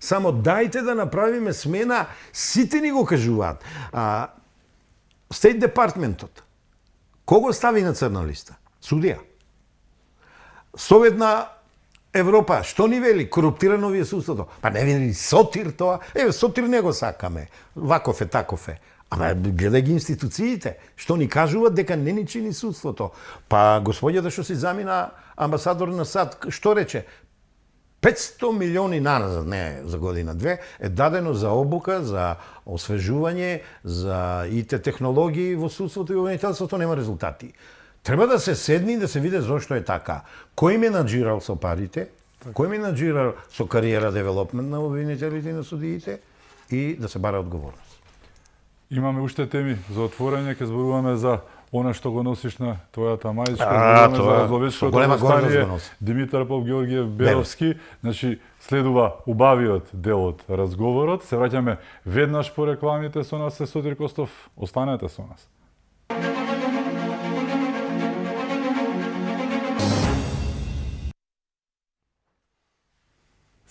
Само дајте да направиме смена, сите ни го кажуваат. Стейт департментот, кого стави на црна листа? Судија. Совет на Европа, што ни вели? Коруптирано ви е судството. Па не вели Сотир тоа? Еве, Сотир не го сакаме. Ваков е, таков е. Ама гледај ги институциите, што ни кажуваат дека не ни чини судството. Па господјата што си замина амбасадор на САД, што рече? 500 милиони назад, не за година-две, е дадено за обука, за освежување, за ИТ технологии во судството и во обвинителството, нема резултати. Треба да се седни и да се види зошто е така. Кој менаџирал со парите, кој менаџирал со кариера девелопмент на обвинителите и на судиите и да се бара одговорност. Имаме уште теми за отворање, ќе зборуваме за она што го носиш на твојата мајчка, тоа за разловечкото голема гордост востание, го носи. Димитар Поп Георгиев Беровски. Значи, следува убавиот дел од разговорот. Се враќаме веднаш по рекламите со нас е Сотир Костов. Останете со нас.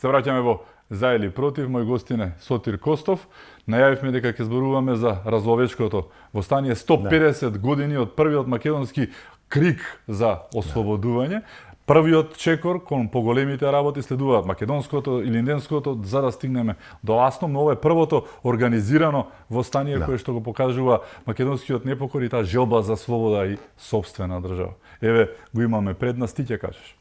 Се враќаме во За или против, мој гостин е Сотир Костов. Најавивме дека ќе зборуваме за разловечкото востание, 150 години од првиот македонски крик за ослободување. Првиот чекор кон поголемите работи следуваат македонското или инденското, за да стигнеме до Ласно, но ова е првото организирано востание кое што го покажува македонскиот непокор и таа желба за слобода и сопствена држава. Еве, го имаме пред нас, ти ќе кажеш.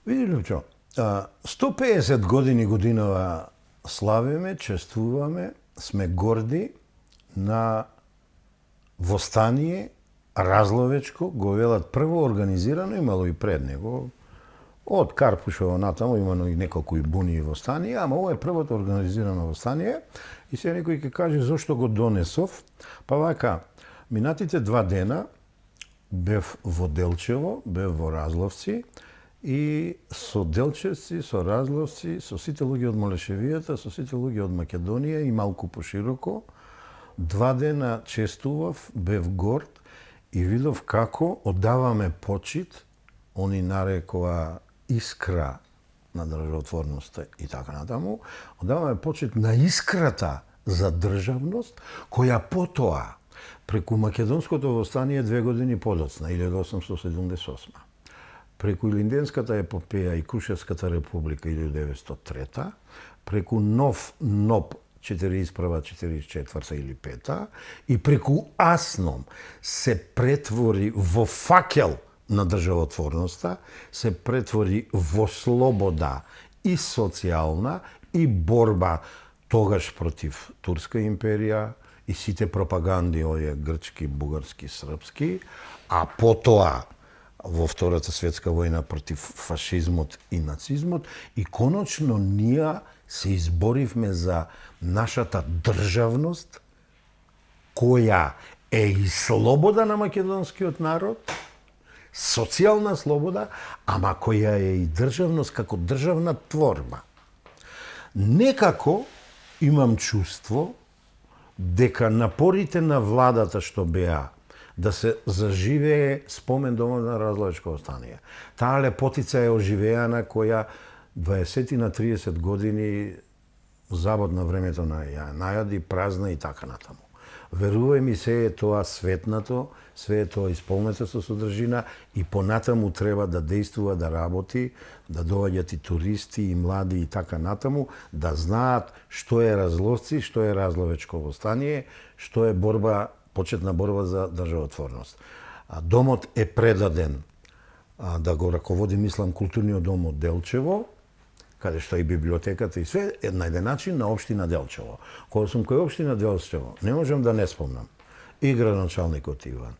Види, Лјупчо, 150 години годинава славиме, чествуваме, сме горди на востание разловечко, го велат прво организирано, имало и пред него. Од Карпушево натаму имано и неколку и буни и востанија, ама ова е првото организирано востание. И се некој ќе каже зошто го донесов. Па вака, минатите 2 дена бев во Делчево, бев во Разловци, и со делчевци, со разловци, со сите луѓе од Молешевијата, со сите луѓе од Македонија и малку пошироко, 2 дена честував, бев горд и видов како оддаваме почит, они нарекоа искра на државотворноста и така натаму, оддаваме почит на искрата за државност, која потоа, преку македонското востание 2 години подоцна, 1878, преку Илинденската епопеја и Крушевската република 1903, преку нов НОП 41, 44 или 5 и преку Асном се претвори во факел на државотворноста, се претвори во слобода и социјална и борба тогаш против Турска империја и сите пропаганди овие грчки, бугарски, српски, а потоа во Втората светска војна против фашизмот и нацизмот и конечно ние се изборивме за нашата државност која е и слобода на македонскиот народ, социјална слобода, ама која е и државност како државна творба. Некако имам чувство дека напорите на владата што беа да се заживее спомен домот на разловечко востание. Таа лепотица е оживеана која 20 на 30 години забод на времето на ја најади, празна и така натаму. Верувај ми, се е тоа светнато, све е тоа исполнето со содржина и понатаму треба да действува, да работи, да доаѓат и туристи, и млади и така натаму, да знаат што е Разловци, што е Разловечко востание, што е почетна борба за државотворност. Домот е предаден да го раководи, мислам, културниот дом од Делчево, каде што и библиотеката и све, на еден начин на општина Делчево. Кога сум кој општина Делчево, не можам да не спомнам и градоначалникот Иван,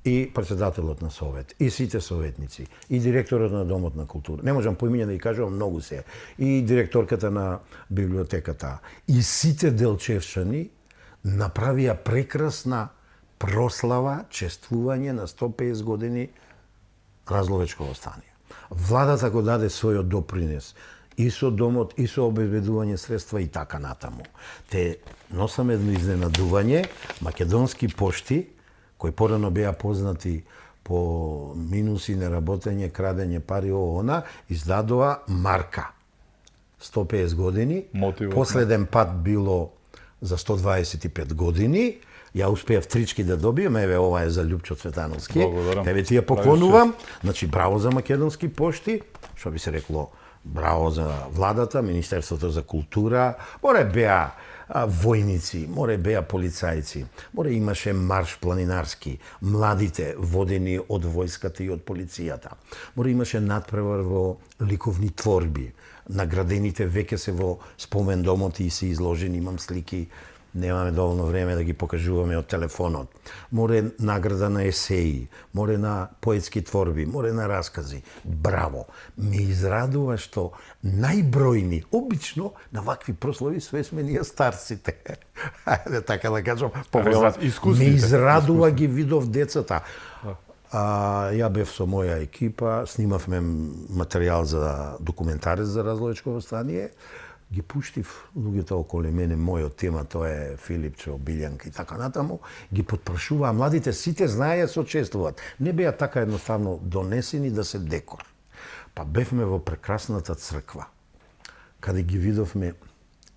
и председателот на совет, и сите советници, и директорот на Домот на култура. Не можам поимења да ги кажувам, многу се. И директорката на библиотеката. И сите делчевчани направија прекрасна прослава, чествување на 150 години Разловечко востание. Владата го даде својот допринес и со домот, и со обезбедување средства и така натаму. Те носам едно изненадување, македонски пошти, кои порано беа познати по минуси, неработење, крадење пари, она, издадоа марка. 150 години, последен пат било за 125 години, ја успеав трички да добием, еве ова е за Љупчо Цветановски. Благодарам. Тебе ти ја поклонувам. Значи, браво за македонски пошти, што би се рекло, браво за владата, Министерството за култура, море беа војници, море беа полицајци, море имаше марш планинарски, младите водени од војската и од полицијата. Море имаше надпревар во ликовни творби, наградените веќе се во спомен домот и се изложени, имам слики, немаме доволно време да ги покажуваме од телефонот. Море награда на есеи, море на поетски творби, море на раскази. Браво! Ме израдува што најбројни, обично на вакви прослави све сме ние старците. Ајде така да кажам, ме израдува ги видов децата. Ја бев со моја екипа, снимавме материјал за документарец за Разловечко востание, ги пуштив луѓето околу мене, мојот тема, тоа е Филипчо, Билјанка и така натаму, ги потпрашуваа, младите сите знаеја, сочествуваат. Не беа така едноставно донесени да се декор. Па бевме во прекрасната црква, каде ги видовме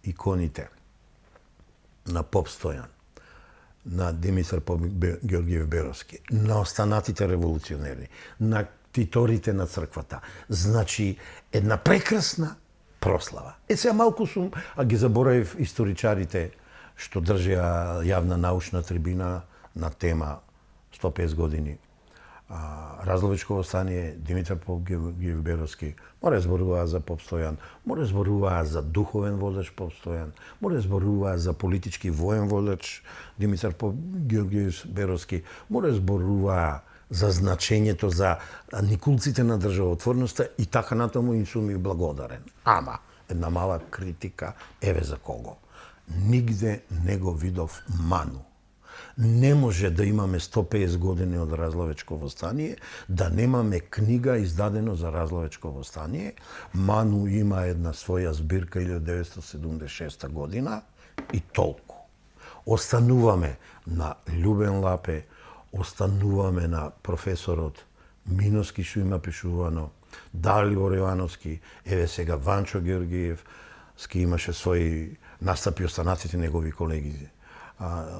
иконите на Поп Стојан, на Димитар Георгиев Беровски, на останатите револуционери, на титорите на црквата. Значи, една прекрасна прослава. Сега малку сум, а ги заборавив историчарите што држеа јавна научна трибина на тема 150 години Разловечко востание, Димитар Георгиев Беровски, море зборуваа за Поп Стојан, море зборуваа за духовен водач Поп Стојан, море зборуваа за политички воен водач Димитар Георгиев Беровски, море зборуваа за значењето за никулците на државотворноста и така натаму им сум и благодарен. Ама, една мала критика, еве за кого. Нигде не го видов ману. Не може да имаме 150 години од Разловечко востание, да немаме книга издадено за Разловечко востание. Ману има една своја збирка 1976 година и толку. Остануваме на Љубен Лапе, остануваме на професорот Миноски, што има пишувано, Далибор Ивановски, еве сега Ванчо Георгиевски имаше своји настапи, останатите негови колеги,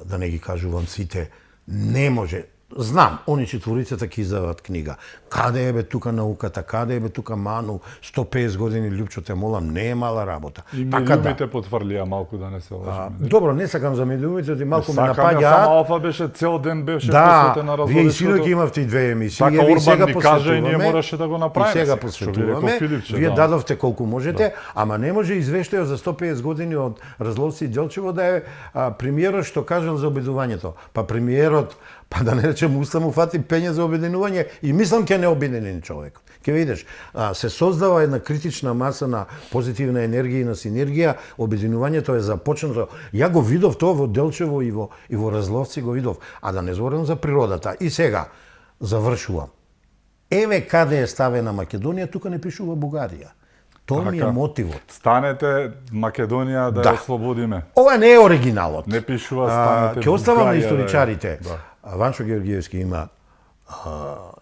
да не ги кажувам сите, не може. Знам, они четворицата ќе издават книга. Каде е бе тука науката, каде е бе тука ману, 150 години Љупчо те молам, не е мала работа. И медиумите потврлија малку да не се лажеме. Добро, не сакам за медиумите, малку ме напаѓаат. Само Алфа беше цел ден беше посветен на Разловечкото. Вие и синоќ имавте две емисии. Така Орбан ни каже и ние мораше да го направиме. И сега посветуваме. Вие дадовте колку можете, ама не може извештајот за 150 години од Разловци и Делчево да е премиерот што кажал за обедувањето. Па премиерот, па да не речем, уста му фати пење за обединување и мислам ке не обединен човек. Ке видиш, се создава една критична маса на позитивна енергија и на синергија, обединувањето е започнато. Ја го видов тоа во Делчево и во Разловци го видов, а да не зборам за природата. И сега завршувам. Еве каде е ставена Македонија, тука не пишува Бугарија. Тоа ми е мотивот. Станете Македонија да ја ослободиме. Ова не е оригиналот. Не пишува станете Ке оставам на Бугарија, историчарите. Да. Ванчо Георгиевски има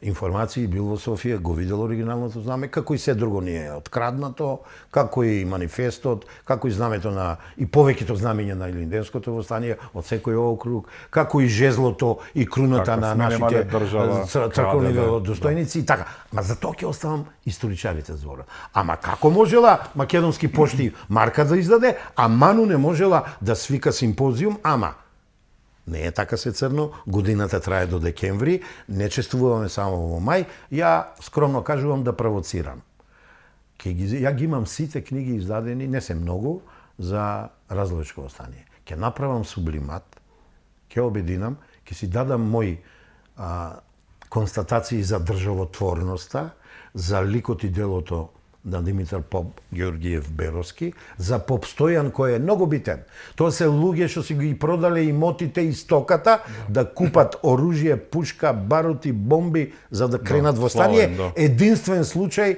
информации бил во Софија, го видел оригиналното знаме, како и се друго ни е откраднато, како и манифестот, како и знамето на и повеќето знамења на Илинденското восстание од секој округ, како и жезлото и круната на нашите црковни достојници и така. Ма за тоа ќе оставам историчарите збора. Ама како можела Македонски пошти марка да издаде, а Ману не можела да свика симпозиум, ама не е така се црно, годината трае до декември, не чествуваме само во мај, ја скромно кажувам да провоцирам. Ја ги имам сите книги издадени, не се многу, за Разловечко восстание. Ќе направам сублимат, ќе обединам, ќе си дадам мои констатации за државотворноста, за ликот и делото на Димитар Поп Георгиев Беровски, за Поп Стојан кој е многу битен. Тоа се луѓе што си ги продале имотите и стоката да купат оружје, пушка, барути, бомби за да кренат восстание. Единствен случај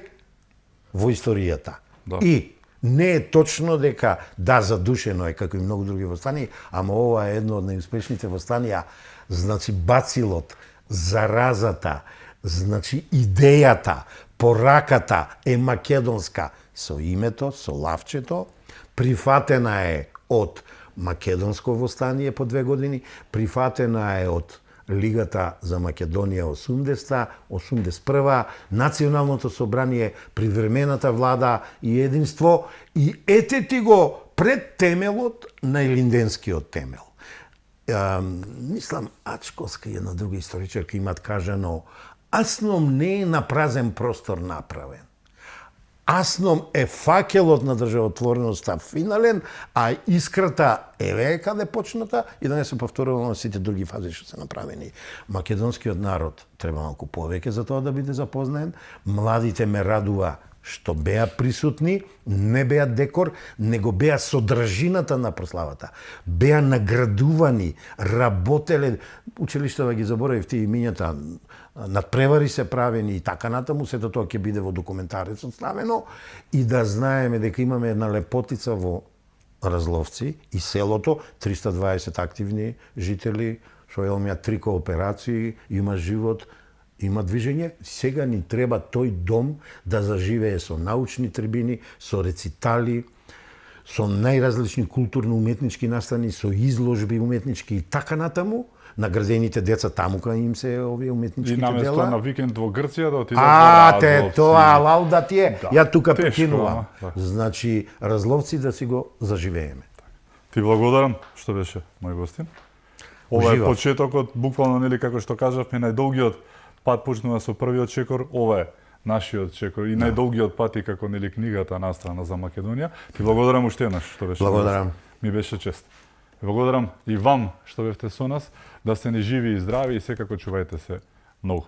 во историјата. И не е точно дека задушено е како и многу други восстанија, ама ова е едно од најуспешните восстанија. Значи бацилот, заразата, значи идејата, пораката е македонска со името, со лавчето, прифатена е од Македонско восстание по 2 години, прифатена е од Лигата за Македонија 80-та, 81-та, Националното собрание, привремената влада и единство и ете ти го пред темелот на Илинденскиот темел. Мислам, Ачковска и една друга историчарка имат кажано Асном не е на празен простор направен. Асном е факелот на државотворноста финален, а искрата еве каде почната и да не се повторуваме сите други фази што се направени. Македонскиот народ треба малку повеќе за тоа да биде запознаен. Младите ме радува што беа присутни, не беа декор, него беа содржината на прославата. Беа наградувани, работеле, училиштава ги заборавив тие имињата, надпревари се правени и така натаму, сето тоа ќе биде во документарецот ставено и да знаеме дека имаме една лепотица во Разловци и селото, 320 активни жители, што имаат 3 кооперации, има живот, има движење. Сега ни треба тој дом да заживее со научни трибини, со рецитали, со најразлични културно-уметнички настани, со изложби уметнички и така натаму. Наградените деца таму кај им се овие уметничките дела. И наместо на викенд во Грција да отидат во Разловци. Тоа лауда ти е. Ја тука прекинувам. Значи, Разловци да си го заживееме. Ти благодарам што беше мој гостин. Ова е почетокот, буквално, нели, како што кажавме, најдолгиот пат почнува со првиот чекор, ова е нашиот чекор и најдолгиот пат и како, нели, книгата настана за Македонија. Ти благодарам уште еднаш што беше. Благодарам. Ми беше чест. Благодарам и вам што бевте со нас, да сте ни живи и здрави и секако чувајте се многу.